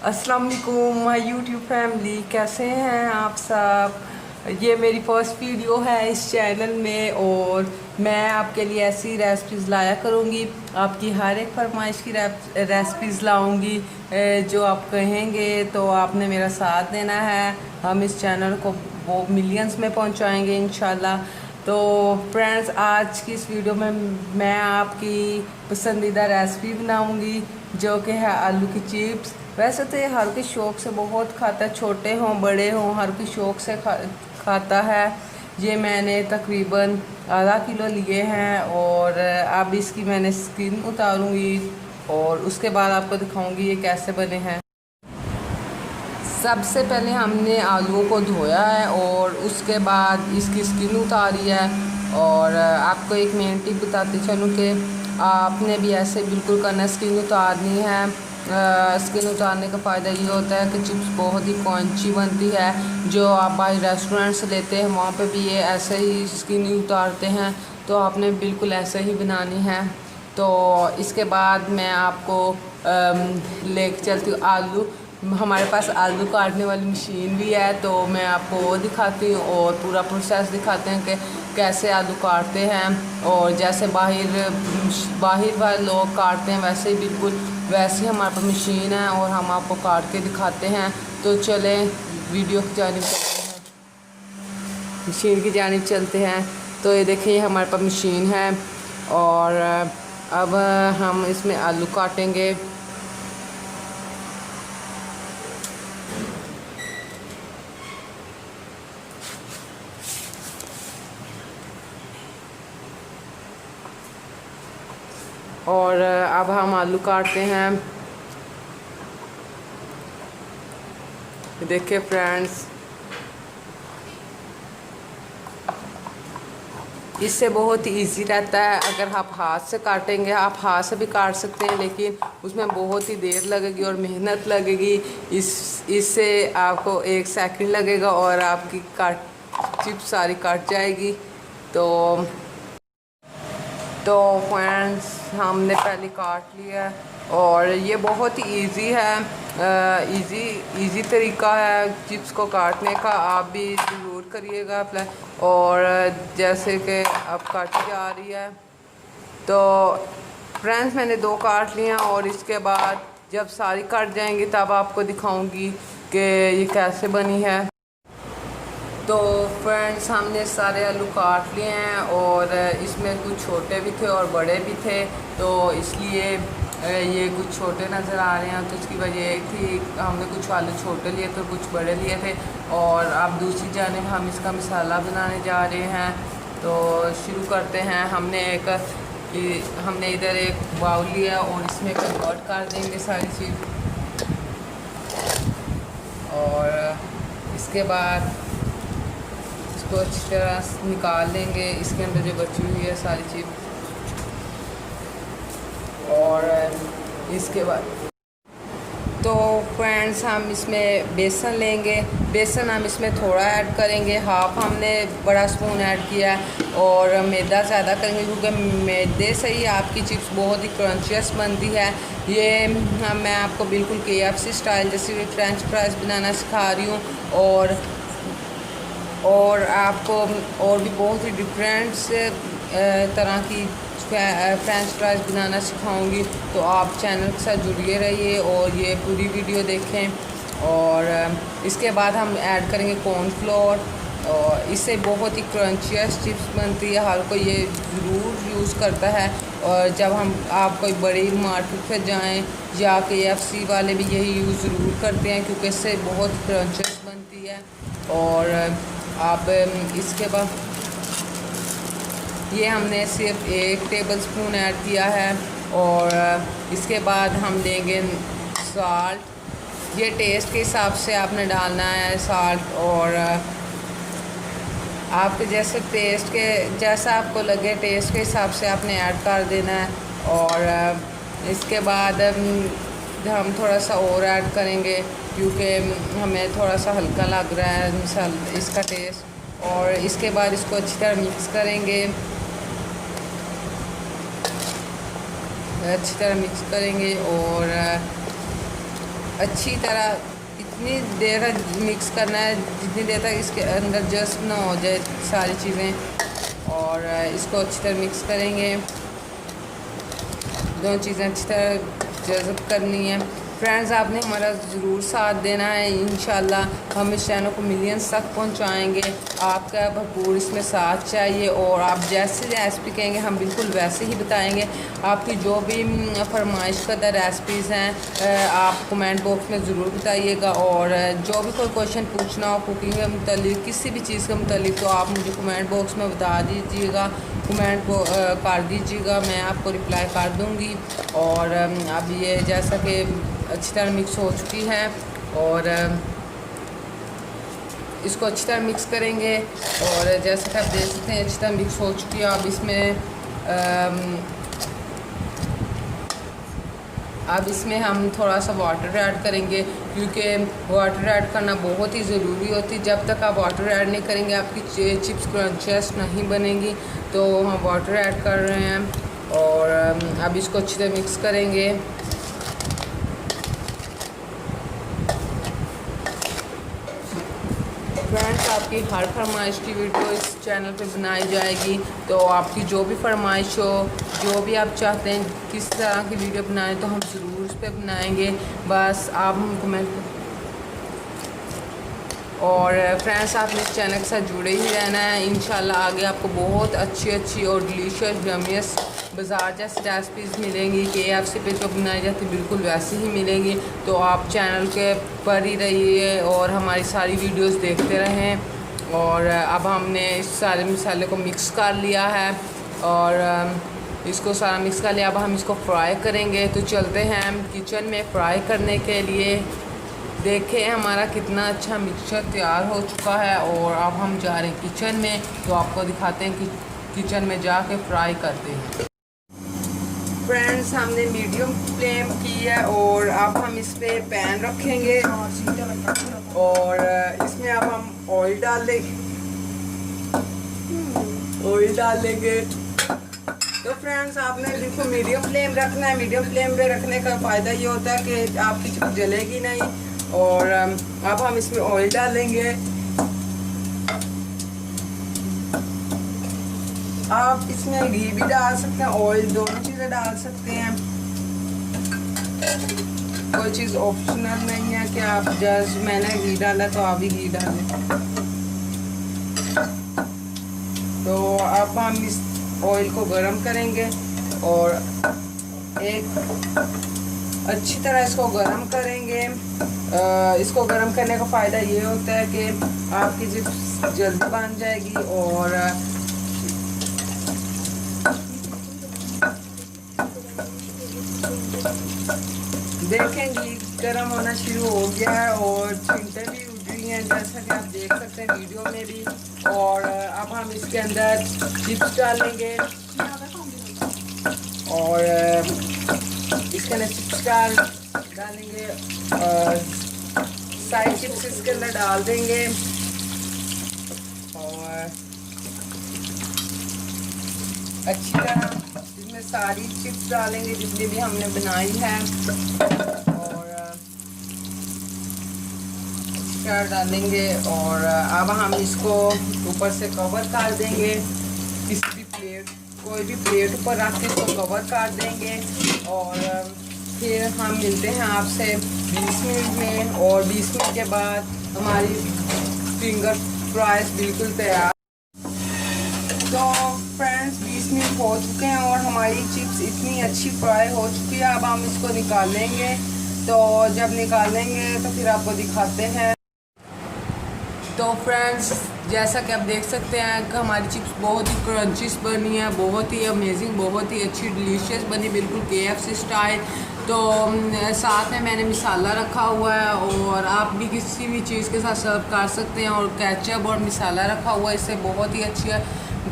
अस्सलाम वालेकुम my YouTube family, कैसे हैं आप सब। ये मेरी फर्स्ट वीडियो है इस चैनल में और मैं आपके लिए ऐसी रेसिपीज़ लाया करूँगी। आपकी हर एक फरमाइश की रेसिपीज़ लाऊँगी जो आप कहेंगे, तो आपने मेरा साथ देना है। हम इस चैनल को वो मिलियंस में पहुँचाएँगे इंशाल्लाह। तो फ्रेंड्स, आज की इस वीडियो में मैं आपकी पसंदीदा रेसिपी बनाऊंगी जो कि है आलू की चिप्स। वैसे तो ये हर कोई शौक़ से बहुत खाता है, छोटे हों बड़े हों, हर कोई शौक़ से खाता है। ये मैंने तकरीबन आधा किलो लिए हैं और अब इसकी मैंने स्किन उतारूंगी और उसके बाद आपको दिखाऊंगी ये कैसे बने हैं। सबसे पहले हमने आलूओं को धोया है और उसके बाद इसकी स्किन उतारी है। और आपको एक मेन टिप बताती चलूँ कि आपने भी ऐसे बिल्कुल करना, स्किन उतारनी है। स्किन उतारने का फ़ायदा ये होता है कि चिप्स बहुत ही क्रंची बनती है। जो आप बाहर रेस्टोरेंट से लेते हैं वहाँ पे भी ये ऐसे ही स्किन उतारते हैं, तो आपने बिल्कुल ऐसे ही बनानी है। तो इसके बाद मैं आपको लेके चलती हूँ आलू। हमारे पास आलू काटने वाली मशीन भी है, तो मैं आपको वो दिखाती हूँ और पूरा प्रोसेस दिखाते हैं कि कैसे आलू काटते हैं। और जैसे बाहर वाले लोग काटते हैं वैसे ही बिल्कुल वैसे ही हमारे पास मशीन है और हम आपको काट के दिखाते हैं। तो चलें वीडियो की जानिब चलते हैं, मशीन की जानिब चलते हैं। तो ये देखिए हमारे पास मशीन है और अब हम इसमें आलू काटेंगे। और अब हम आलू काटते हैं। देखिए फ्रेंड्स, इससे बहुत ही ईजी रहता है। अगर आप हाथ से काटेंगे, आप हाथ से भी काट सकते हैं, लेकिन उसमें बहुत ही देर लगेगी और मेहनत लगेगी। इससे आपको 1 सेकंड लगेगा और आपकी चिप्स सारी कट जाएगी। तो फ्रेंड्स, हमने पहले काट लिया और ये बहुत ही इजी है। इजी तरीका है चिप्स को काटने का। आप भी ज़रूर करिएगा अप्लाई। और जैसे कि अब काटी जा रही है, तो फ्रेंड्स मैंने 2 काट लिए हैं और इसके बाद जब सारी कट जाएंगी तब आपको दिखाऊंगी कि ये कैसे बनी है। तो फ्रेंड्स, हमने सारे आलू काट लिए हैं और इसमें कुछ छोटे भी थे और बड़े भी थे, तो इसलिए ये कुछ छोटे नज़र आ रहे हैं। तो इसकी वजह एक थी, हमने कुछ आलू छोटे लिए तो कुछ बड़े लिए थे। और अब दूसरी जानिब हम इसका मसाला बनाने जा रहे हैं। तो शुरू करते हैं। हमने इधर एक बाउल लिया और इसमें कन्वर्ट कर देंगे सारी चीज़। और इसके बाद इसको अच्छी तरह निकाल लेंगे, इसके अंदर जो बची हुई है सारी चीज़। और इसके बाद तो फ्रेंड्स, हम इसमें बेसन लेंगे। बेसन हम इसमें थोड़ा ऐड करेंगे, हाफ हमने बड़ा स्पून ऐड किया है। और मैदा ज़्यादा करेंगे क्योंकि मैदे से ही आपकी चिप्स बहुत ही क्रंचियस बनती है। ये मैं आपको बिल्कुल KFC स्टाइल जैसे फ्रेंच फ्राइज़ बनाना सिखा रही हूँ और आपको और भी बहुत ही डिफरेंट तरह की फ्रेंच फ्राइज़ बनाना सिखाऊंगी। तो आप चैनल के साथ जुड़िए रहिए और ये पूरी वीडियो देखें। और इसके बाद हम ऐड करेंगे कॉर्नफ्लोर और इससे बहुत ही क्रंचियस चिप्स बनती है। हर कोई ये ज़रूर यूज़ करता है। और जब आप कोई बड़ी मार्केट पर जाएं या KFC वाले भी यही यूज़ ज़रूर करते हैं क्योंकि इससे बहुत क्रंचियस बनती है। और अब इसके बाद ये हमने सिर्फ 1 टेबलस्पून ऐड किया है। और इसके बाद हम लेंगे साल्ट। ये टेस्ट के हिसाब से आपने डालना है साल्ट, और आपके जैसा आपको लगे टेस्ट के हिसाब से आपने ऐड कर देना है। और इसके बाद हम थोड़ा सा और ऐड करेंगे क्योंकि हमें थोड़ा सा हल्का लग रहा है इसका टेस्ट। और इसके बाद इसको अच्छी तरह मिक्स करेंगे और अच्छी तरह इतनी देर तक मिक्स करना है जितनी देर तक इसके अंदर जस्ट ना हो जाए सारी चीज़ें। और इसको अच्छी तरह मिक्स करेंगे, दोनों चीज़ें अच्छी तरह जज़ब करनी है। फ्रेंड्स, आपने हमारा ज़रूर साथ देना है। इंशाल्लाह हम इस चैनल को मिलियंस तक पहुंचाएंगे। आपका भरपूर इसमें साथ चाहिए और आप जैसे रेसिपी कहेंगे हम बिल्कुल वैसे ही बताएंगे। आपकी जो भी फरमाइश करदा रेसिपीज़ हैं आप कमेंट बॉक्स में ज़रूर बताइएगा। और जो भी कोई क्वेश्चन पूछना हो कुकिंग के मुतालिक, किसी भी चीज़ के मुतालिक, तो आप मुझे कमेंट बॉक्स में बता दीजिएगा, कमेंट कर दीजिएगा, मैं आपको रिप्लाई कर दूँगी। और अब ये जैसा कि अच्छी तरह मिक्स हो चुकी है और इसको अच्छी तरह मिक्स करेंगे। और जैसा कि आप देख सकते हैं अच्छी तरह मिक्स हो चुकी है। अब इसमें हम थोड़ा सा वाटर ऐड करेंगे, क्योंकि वाटर ऐड करना बहुत ही ज़रूरी होती है। जब तक आप वाटर ऐड नहीं करेंगे आपकी चिप्स क्रंचियस नहीं बनेंगी। तो हम वाटर ऐड कर रहे हैं और अब इसको अच्छी तरह मिक्स करेंगे। फ्रेंड्स, आपकी हर फरमाइश की वीडियो इस चैनल पे बनाई जाएगी। तो आपकी जो भी फरमाइश हो, जो भी आप चाहते हैं किस तरह की वीडियो बनाएं, तो हम ज़रूर उस पर बनाएंगे। बस आप हम कमेंट। और फ्रेंड्स, आपने इस चैनल के साथ जुड़े ही रहना है। इंशाल्लाह आगे आपको बहुत अच्छी और डिलीशियस यम्मियस बाज़ार जैसी रेसिपीज़ मिलेंगी। KFC पे जो बनाई जाती बिल्कुल वैसे ही मिलेंगी। तो आप चैनल के पर ही रहिए और हमारी सारी वीडियोस देखते रहें। और अब हमने इस सारे मसाले को मिक्स कर लिया है और इसको सारा मिक्स कर लिया। अब हम इसको फ्राई करेंगे। तो चलते हैं हम किचन में फ्राई करने के लिए। देखें हमारा कितना अच्छा मिक्सचर तैयार हो चुका है और अब हम जा रहे हैं किचन में। तो आपको दिखाते हैं कि किचन में जाके फ्राई करते हैं। फ्रेंड्स, हमने मीडियम फ्लेम की है और अब हम इस पे पैन रखेंगे और इसमें अब हम ऑयल डालेंगे। तो फ्रेंड्स, आपने बिल्कुल मीडियम फ्लेम रखना है। मीडियम फ्लेम पे रखने का फ़ायदा ये होता है कि आपकी चिप जलेगी नहीं। और अब हम इसमें ऑयल डालेंगे। आप इसमें घी भी डाल सकते हैं, ऑयल, दोनों चीज़ें डाल सकते हैं। कोई चीज़ ऑप्शनल नहीं है कि आप जस्ट मैंने घी डाला तो आप भी घी डालें। तो अब हम इस ऑयल को गरम करेंगे और एक अच्छी तरह इसको गरम करेंगे। इसको गरम करने का फ़ायदा ये होता है कि आपकी चिप्स जल्दी बन जाएगी। और देखेंगे गरम होना शुरू हो गया है और चिंटें भी उठ रही हैं, जैसा कि आप देख सकते हैं वीडियो में भी। और अब हम इसके अंदर चिप्स डालेंगे और इसके अंदर चिप्स डालेंगे और साइड चिप्स इसके अंदर डाल देंगे। और अच्छी तरह इसमें सारी चिप्स डालेंगे जितनी भी हमने बनाई है और अच्छी तरह डालेंगे। और अब हम इसको ऊपर से कवर कर देंगे। किसी भी प्लेट, कोई भी प्लेट ऊपर रख के इसको कवर कर देंगे। और फिर हम मिलते हैं आपसे 20 मिनट में। और 20 मिनट के बाद हमारी फिंगर फ्राइज बिल्कुल तैयार। तो फ्रेंड्स, 20 मिनट हो चुके हैं और हमारी चिप्स इतनी अच्छी फ्राई हो चुकी है। अब हम इसको निकालेंगे। तो जब निकालेंगे तो फिर आपको दिखाते हैं। तो फ्रेंड्स, जैसा कि आप देख सकते हैं कि हमारी चिप्स बहुत ही क्रंचिस बनी है, बहुत ही अमेजिंग, बहुत ही अच्छी डिलीशियस बनी, बिल्कुल KFC स्टाइल। तो साथ में मैंने मसाला रखा हुआ है और आप भी किसी भी चीज़ के साथ सर्व कर सकते हैं। और केचप और मसाला रखा हुआ है, इससे बहुत ही अच्छी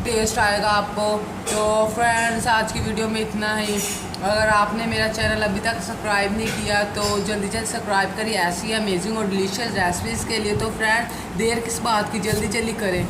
टेस्ट आएगा आपको। तो फ्रेंड्स, आज की वीडियो में इतना ही। अगर आपने मेरा चैनल अभी तक सब्सक्राइब नहीं किया तो जल्दी सब्सक्राइब करिए ऐसी अमेजिंग और डिलीशियस रेसिपीज़ के लिए। तो फ्रेंड, देर किस बात की, जल्दी करें।